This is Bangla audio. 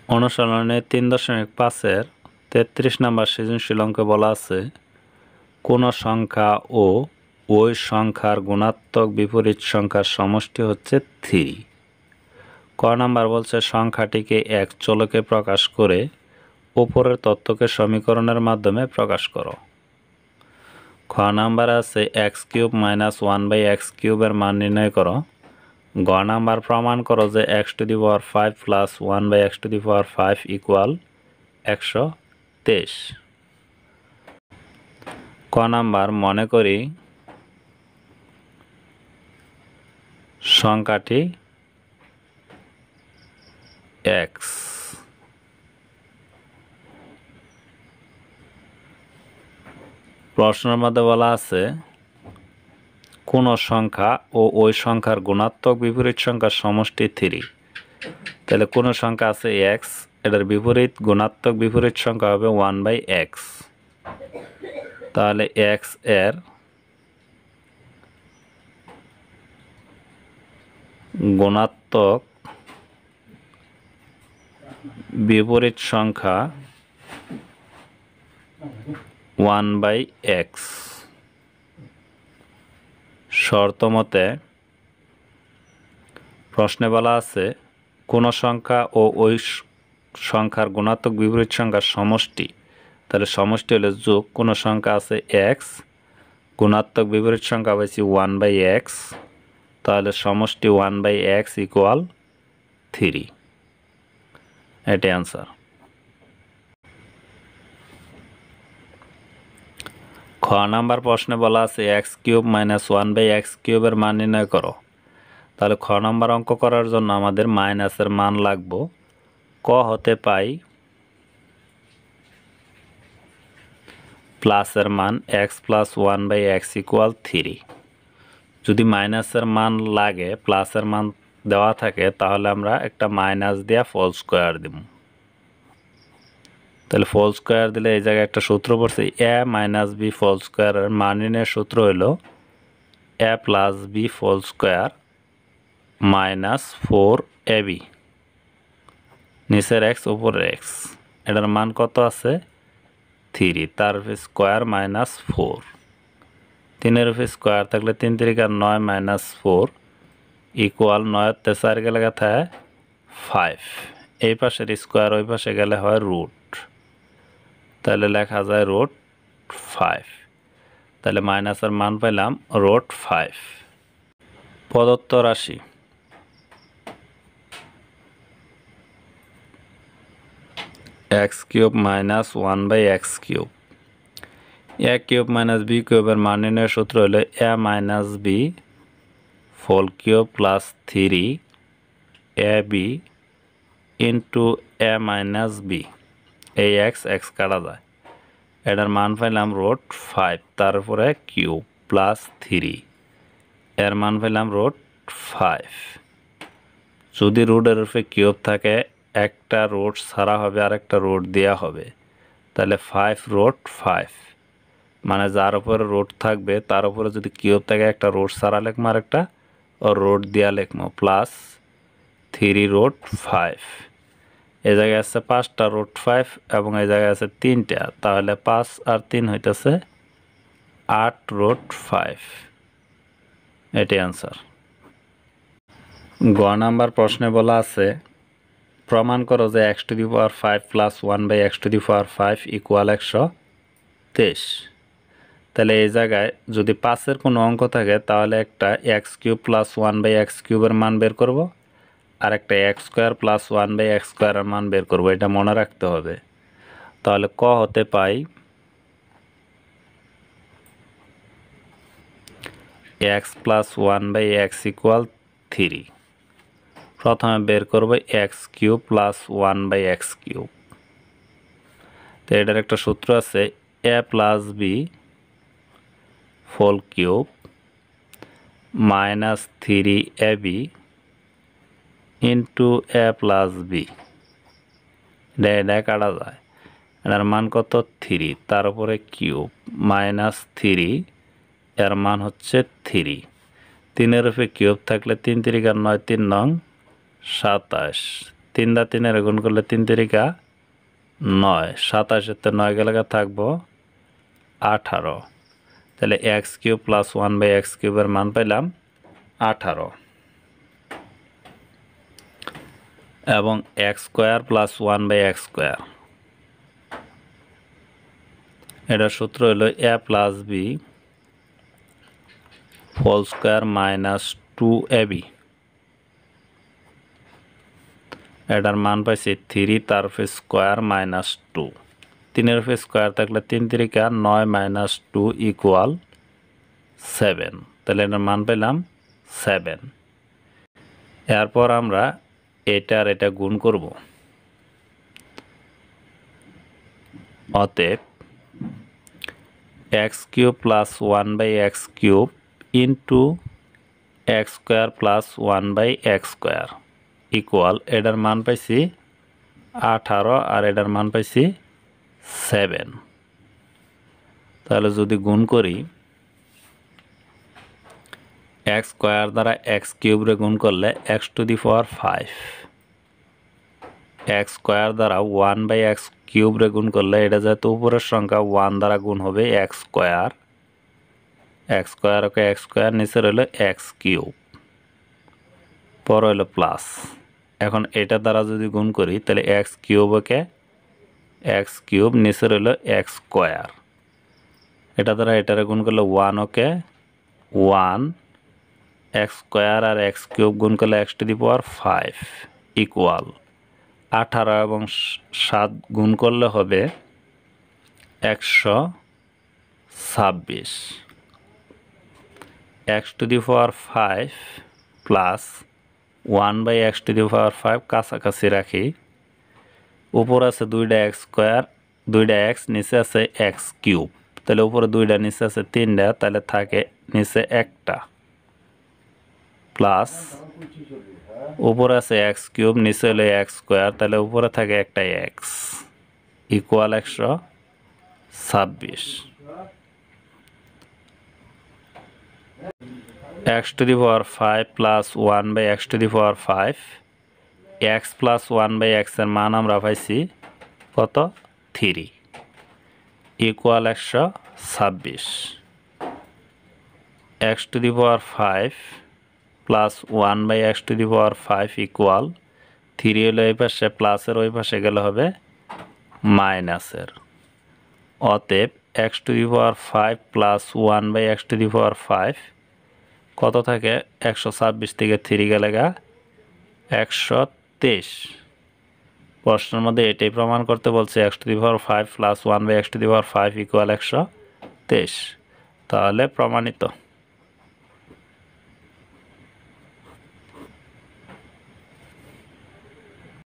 অনুশীলনে 3.5-এর 33 নম্বর সৃজনশীল অঙ্কে বলা আছে কোন সংখ্যা ও ওই সংখ্যার গুণাত্মক বিপরীত সংখ্যার সমষ্টি হচ্ছে 3। ক নাম্বার বলছে সংখ্যাটিকে এক চলকে প্রকাশ করে উপরের তথ্যকে সমীকরণের মাধ্যমে প্রকাশ করো। খ নাম্বার আছে x³ - 1/x³ এর মান নির্ণয় করো। গ নাম্বার প্রমাণ করো যে x⁵ প্লাস 1/x⁵ ইকুয়াল 123। ক নাম্বার মনে করি সংখ্যাটি x। প্রশ্নের মধ্যে বলা আছে কোন সংখ্যা ও ওই সংখ্যার গুণাত্মক বিপরীত সংখ্যার সমষ্টি 3। তাহলে কোন সংখ্যা আছে x, এটার বিপরীত গুণাত্মক বিপরীত সংখ্যা হবে 1/x। তাহলে x এর গুণাত্মক বিপরীত সংখ্যা 1/x। শর্ত মতে প্রশ্নে বলা আছে কোন সংখ্যা ও ওই সংখ্যার গুণাত্মক বিপরীত সংখ্যার সমষ্টি। তাহলে সমষ্টি হলে যোগ কোন সংখ্যা আছে x, গুণাত্মক বিপরীত সংখ্যা পাইছি 1/x, তাহলে সমষ্টি 1/x ইকুয়াল 3। এটাই আনসার। খ নাম্বার প্রশ্নে বলা আছে x³ - 1/x³ এর মান নির্ণয় করো। তাহলে খ নাম্বার অঙ্ক করার জন্য আমাদের মাইনাসের মান লাগবো। ক হতে পাই প্লাসের মান x + 1/x ইকুয়াল 3। যদি মাইনাসের মান লাগে প্লাসের মান দেওয়া থাকে তাহলে আমরা একটা মাইনাস দিয়ে হোল স্কোয়ার দিব। তাহলে হোল স্কোয়ার দিলে এই জায়গায় একটা সূত্র পড়ছে a - b হোল স্কোয়ারের মান নির্ণয়ের সূত্র হলো a + b whole square - 4ab। নিচের x উপরের x, এটার মান কত আছে 3, তার স্কোয়ার -4। 3-এর স্কোয়ার থাকলে 3 × 9 - 4 ইকুয়াল 9 তে 4 গেলে থাকে 5। এই পাশের স্কোয়ার ওই পাশে গেলে হয় রুট, তাহলে লেখা যায় √5। তাহলে মাইনাসের মান পেলাম √5। প্রদত্ত রাশি x³ - 1/x³। a³ - b³ এর মান নির্ণয়ের সূত্র হলো a - b whole cube plus 3ab into a - b। এই x কাটা যায়, এটার মান পাইলাম √5, তারপরে কিউব প্লাস 3, এর মান পাইলাম √5। যদি রুটের উপরে কিউব থাকে একটা রুট ছাড়া হবে আর একটা রুট দেওয়া হবে, তাহলে 5√5 মানে যার উপরে রুট থাকবে তার উপরে যদি কিউব থাকে একটা রুট ছাড়া লিখবো আর একটা রুট দেওয়া লিখবো প্লাস 3√5। এই জায়গায় আছে 5টা √5 এবং এই জায়গায় আছে 3টা, তাহলে 5 আর 3 হইতেছে 8√5। এটাই আনসার। গ নাম্বার প্রশ্নে বলা আছে প্রমাণ করো যে x⁵ প্লাস 1/x⁵ ইকুয়াল 123। তাহলে এই জায়গায় যদি 5-এর কোনো অঙ্ক থাকে তাহলে একটা x³ + 1/x³ এর মান বের করব, আর একটা x² + 1/x² এর মান বের করব। এটা মনে রাখতে হবে। তাহলে ক হতে পাই x + 1/x ইকুয়াল 3। প্রথমে বের করব x³ + 1/x³। তো এটার একটা সূত্র আছে a + b whole cube -3ab into a + b। এটা কাটা যায়, এটার মান কত 3, তার উপরে কিউব -3, এর মান হচ্ছে 3। 3-এর উপরে কিউব থাকলে 3 × 9 = 3 নং 27, 3 দা 3 গুণ করলে 3 তিরিকা 9, 27 তে 9 গেলে থাকবো 18। তাহলে x কিউব প্লাস 1/x কিউবের মান পেলাম 18 এবং x square plus 1/x square, এটার সূত্র হলো a plus b whole square minus 2ab, এটার মান পাইছি 3 তার উপর স্কয়ার মাইনাস 2, 3 এর উপর স্কয়ার থাকলে 3 তিরিকা 9 মাইনাস 2 ইকুয়াল 7, তাহলে এটার মান পেলাম 7। এরপর আমরা এটার এটা গুণ করব, অতএব x cube plus 1/x cube into x square plus 1/x square equal, এটার মান পাইছি 18 আর এটার মান পাইছি 7। তাহলে যদি গুণ করি x স্কয়ার দ্বারা x কিউব রে গুণ করলে x to the power 5, x square দ্বারা 1/x কিউব রে গুণ করলে এটা যেহেতু উপরের সংখ্যা 1 দ্বারা গুণ হবে x স্কয়ার, x স্কয়ার ওকে x স্কয়ার, নিচের হলো x কিউব, পর হলো প্লাস। এখন এটা দ্বারা যদি গুণ করি তাহলে x কিউব ওকে x কিউব, নিচের হলো x স্কয়ার, এটা দ্বারা এটারে গুণ করলে 1 ওকে 1, x স্কয়ার আর x কিউব গুণ করলে x to the power 5 equal 18 এবং 7 গুণ করলে হবে 126। x to the power 5 plus 1/x to the power 5 কাছাকাছি রাখি, উপর আছে 2টা x স্কয়ার, 2টা x, নিচে আছে x কিউব, তাহলে উপরে 2টা নিচে আছে 3টা, তাহলে থাকে নিচে একটা, প্লাস উপরে আছে x কিউব, নিচে হলো x স্কয়ার, তাহলে উপরে থাকে একটা x equal 126। x to the power 5 plus 1/x to the power 5, x plus 1/x এর মান আমরা পাইছি কত 3 equal 126। x to the power 5 plus 1/x to the power 5 equal 3 হলো এই পাশে প্লাসের ওই পাশে গেলে হবে মাইনাসের, অতএব x to the power 5 plus 1/x to the power 5 কত থাকে 126 থেকে 3 গেলে 123। প্রশ্নের মধ্যে এটাই প্রমাণ করতে বলছে x to the power 5 plus 1/x to the power 5 equal 123, তাহলে প্রমাণিত।